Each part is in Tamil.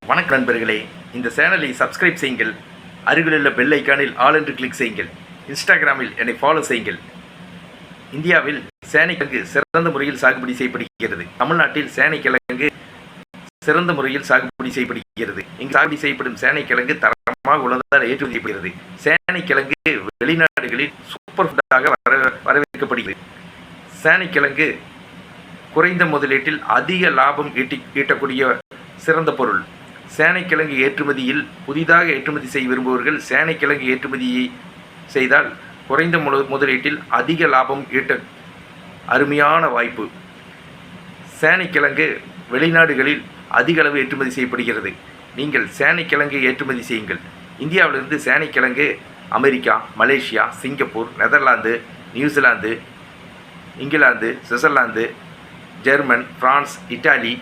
வணக்கம் நண்பர்களே, இந்த சேனலை சப்ஸ்கிரைப் செய்யுங்கள். அருகிலுள்ள பெல் ஐக்கானில் ஆல் என்று கிளிக் செய்யுங்கள். இன்ஸ்டாகிராமில் என்னை ஃபாலோ செய்யுங்கள். இந்தியாவில் சேனைக்கிழங்கு சிறந்த முறையில் சாகுபடி செய்யப்படுகிறது. தமிழ்நாட்டில் சேனைக்கிழங்கு சிறந்த முறையில் சாகுபடி செய்யப்படுகிறது. இங்கு சாகுபடி செய்யப்படும் சேனைக்கிழங்கு தரமாக உள்ளதால் ஏற்றுமதி செய்யப்படுகிறது. சேனைக்கிழங்கு வெளிநாடுகளில் சூப்பர் ஃபுட்டாக வரவேற்கப்படுகிறது. சேனைக்கிழங்கு குறைந்த முதலீட்டில் அதிக லாபம் ஈட்டக்கூடிய சிறந்த பொருள். சேனைக்கிழங்கு ஏற்றுமதியில் புதிதாக ஏற்றுமதி செய்ய விரும்புபவர்கள் சேனைக்கிழங்கு ஏற்றுமதியை செய்தால் குறைந்த முதலீட்டில் அதிக லாபம் ஈட்ட அருமையான வாய்ப்பு. சேனைக்கிழங்கு வெளிநாடுகளில் அதிக அளவு ஏற்றுமதி செய்யப்படுகிறது. நீங்கள் சேனைக்கிழங்கு ஏற்றுமதி செய்யுங்கள். இந்தியாவிலிருந்து சேனைக்கிழங்கு America, Malaysia, Singapore, Netherlands, New Zealand, England, Switzerland, German, France, Italy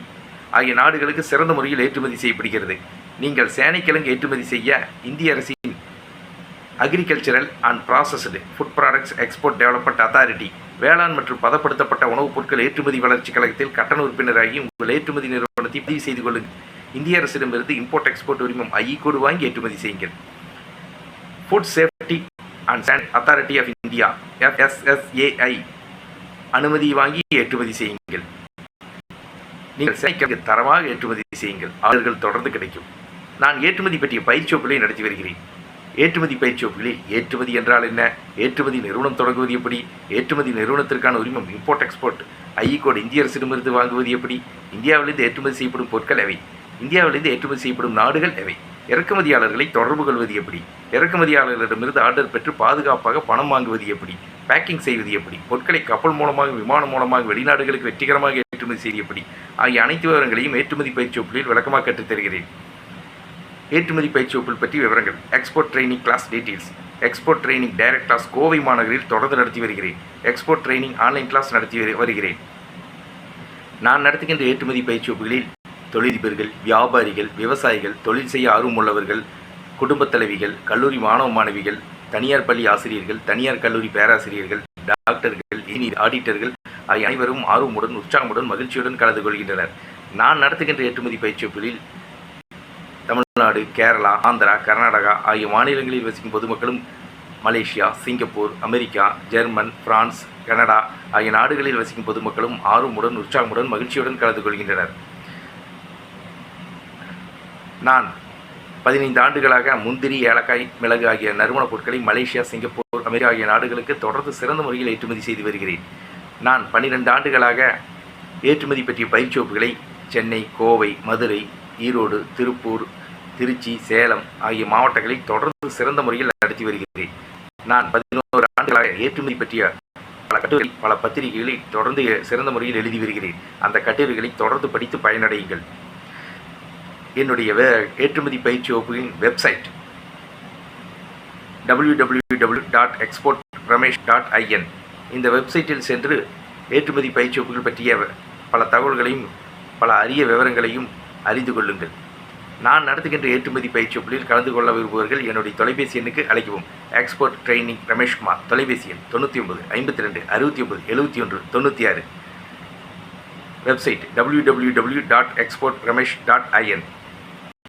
ஆகிய நாடுகளுக்கு சிறந்த முறையில் ஏற்றுமதி செய்யப்படுகிறது. நீங்கள் சேனைக்கிழங்கு ஏற்றுமதி செய்ய இந்திய அரசின் agricultural and processed food products export development authority வேளாண் மற்றும் பதப்படுத்தப்பட்ட உணவுப் பொருட்கள் ஏற்றுமதி வளர்ச்சி கழகத்தில் கட்டண உறுப்பினராகி உங்கள் ஏற்றுமதி நிறுவனத்தை பதிவு செய்து கொள்ளுங்கள். இந்திய அரசிடமிருந்து இம்போர்ட் எக்ஸ்போர்ட் உரிமம் ஐஇ கோடு வாங்கி ஏற்றுமதி செய்யுங்கள். Food safety and standard authority of India FSSAI அனுமதி வாங்கி ஏற்றுமதி செய்யுங்கள். நீங்கள் சேனைக்கிழங்கு தரமாக ஏற்றுமதி செய்யுங்கள். ஆர்டர்கள் தொடர்ந்து கிடைக்கும். நான் ஏற்றுமதி பற்றிய பயிற்சி வகுப்புகளை நடத்தி வருகிறேன். ஏற்றுமதி பயிற்சி வகுப்புகளில் ஏற்றுமதி என்றால் என்ன, ஏற்றுமதி நிறுவனம் தொடங்குவது எப்படி, ஏற்றுமதி நிறுவனத்திற்கான உரிமம் இம்போர்ட் எக்ஸ்போர்ட் ஐஇ கோடு இந்திய அரசிடமிருந்து வாங்குவது எப்படி, இந்தியாவிலிருந்து ஏற்றுமதி செய்யப்படும் பொருட்கள் எவை, இந்தியாவிலிருந்து ஏற்றுமதி செய்யப்படும் நாடுகள் எவை, இறக்குமதியாளர்களை தொடர்பு கொள்வது எப்படி, இறக்குமதியாளர்களிடமிருந்து ஆர்டர் பெற்று பாதுகாப்பாக பணம் வாங்குவது எப்படி, பேக்கிங் செய்வது எப்படி, பொருட்களை கப்பல் மூலமாக விமானம் மூலமாக வெளிநாடுகளுக்கு வெற்றிகரமாக ஏற்றுமதி செய்வது எப்படி ஆகிய அனைத்து விவரங்களையும் ஏற்றுமதி பயிற்சி வகுப்பில் விளக்கமாக கற்றுத் தருகிறேன். ஏற்றுமதி பயிற்சி வகுப்பில் பற்றி விவரங்கள். Export training class details. Export training direct class Kovai மாநகரில் தொடர்ந்து நடத்தி வருகிறேன். எக்ஸ்போர்ட் ட்ரைனிங் ஆன்லைன் கிளாஸ் நடத்தி வருகிறேன். நான் நடத்துகின்ற ஏற்றுமதி பயிற்சி வகுப்புகளில் தொழிலதிபர்கள், வியாபாரிகள், விவசாயிகள், தொழில் செய்ய ஆர்வமுள்ளவர்கள், குடும்பத் தலைவிகள், கல்லூரி மாணவ மாணவிகள், தனியார் பள்ளி ஆசிரியர்கள், தனியார் கல்லூரி பேராசிரியர்கள், டாக்டர்கள், இன்ஜினியர், ஆடிட்டர்கள் ஆகிய அனைவரும் ஆர்வமுடன், உற்சாகமுடன், மகிழ்ச்சியுடன் கலந்து கொள்கின்றனர். நான் நடத்துகின்ற ஏற்றுமதி பயிற்சி வகுப்பில் தமிழ்நாடு, கேரளா, ஆந்திரா, கர்நாடகா ஆகிய மாநிலங்களில் வசிக்கும் பொதுமக்களும், Malaysia, Singapore, America, German, France, Canada ஆகிய நாடுகளில் வசிக்கும் பொதுமக்களும் ஆர்வமுடன், உற்சாகமுடன், மகிழ்ச்சியுடன் கலந்து கொள்கின்றனர். நான் 15 ஆண்டுகளாக முந்திரி, ஏலக்காய், மிளகு ஆகிய நறுமணப் பொருட்களை மலேசியா, சிங்கப்பூர், அமெரிக்கா ஆகிய நாடுகளுக்கு தொடர்ந்து சிறந்த முறையில் ஏற்றுமதி செய்து வருகிறேன். நான் 12 ஆண்டுகளாக ஏற்றுமதி பற்றிய பயிற்சி வகுப்புகளை சென்னை, கோவை, மதுரை, ஈரோடு, திருப்பூர், திருச்சி, சேலம் ஆகிய மாவட்டங்களில் தொடர்ந்து சிறந்த முறையில் நடத்தி வருகிறேன். நான் 11 ஆண்டுகளாக ஏற்றுமதி பற்றிய பல கட்டுரை, பல பத்திரிகைகளை தொடர்ந்து சிறந்த முறையில் எழுதி வருகிறேன். அந்த கட்டுரைகளை தொடர்ந்து படித்து பயனடையுங்கள். என்னுடைய ஏற்றுமதி பயிற்சி வகுப்புகளின் வெப்சைட் www.exportramesh.in. இந்த வெப்சைட்டில் சென்று ஏற்றுமதி பயிற்சி வகுப்புகள் பற்றிய பல தகவல்களையும் பல அரிய விவரங்களையும் அறிந்து கொள்ளுங்கள். நான் நடத்துகின்ற ஏற்றுமதி பயிற்சி வகுப்புகளில் கலந்து கொள்ள விரும்புவர்கள் என்னுடைய தொலைபேசி எண்ணுக்கு அழைக்கவும். Export training Rameshkumar. தொலைபேசி எண் 99 52 69 71 96. Website www.exportramesh.in.